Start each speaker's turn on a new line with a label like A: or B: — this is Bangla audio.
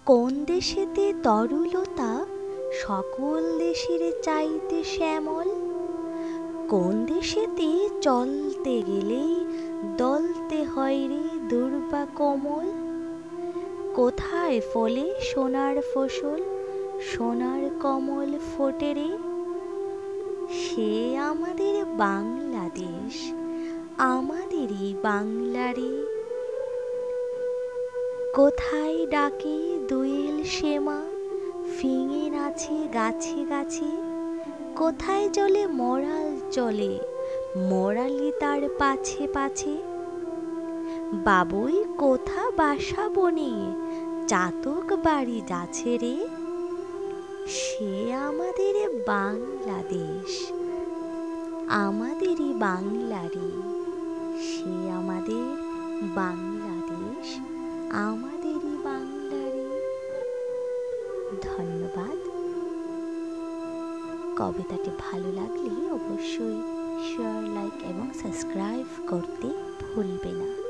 A: কোন দেশেতে তরুলতা সকল দেশের চাইতে শ্যামল, কোন দেশেতে চলতে গেলেই দলতে হয় রে দুর্বা কোমল। কোথায় ফলে সোনার ফসল, সোনার কমল ফোটে রে, সে আমাদের বাংলাদেশ, আমাদেরই বাংলা রে। কোথায় ডাকে দোয়েল শ্যামা, ফিঙে নাচে গাছে গাছে, কোথায় চলে মরাল চলে, মরালি তার পাছে পাছে। বাবুই কোথা বাসা বনে, চাতক বাড়ি যাচ্ছে রে, সে আমাদের বাংলাদেশ, আমাদেরই বাংলা রে, সে আমাদের বাংলাদেশ, আমাদেরই বাংলা রে। ধন্যবাদ। কবিতাটি ভালো লাগলে অবশ্যই শেয়ার, লাইক এবং সাবস্ক্রাইব করতে ভুলবে না।